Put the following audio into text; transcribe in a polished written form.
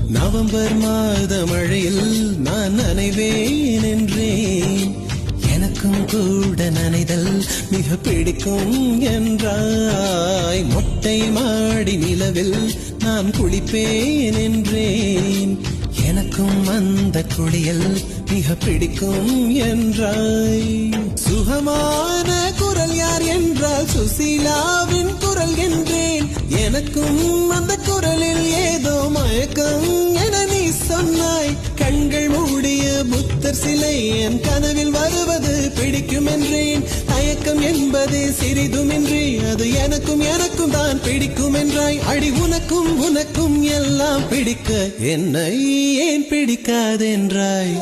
November மாத மழையில் நான் நனைவேன் என்றேன். எனக்கும் கூட நனைதல் மிக பிடிக்கும் என்றாய். மொட்டை மாடி நிலவில் நான் குளிப்பேன் என்றேன். எனக்கும் அந்த குளியல் மிக பிடிக்கும் என்றாய். சுகமான குரல் யார் என்றால் சுசீலாவின் குரல் என்றேன். எனக்கும் அந்த குரலில் ஏதோ மயக்கம் என நீ சொன்னாய். கண்கள் மூடிய புத்தர் சிலை என் கனவில் வருவது பிடிக்கும் என்றேன். தயக்கம் என்பது சிறிதுமின்றி அது எனக்கும் எனக்கும் தான் பிடிக்கும் என்றாய். அடி உனக்கும் உனக்கும் எல்லாம் பிடிக்க என்னை ஏன் பிடிக்காதென்றாய்.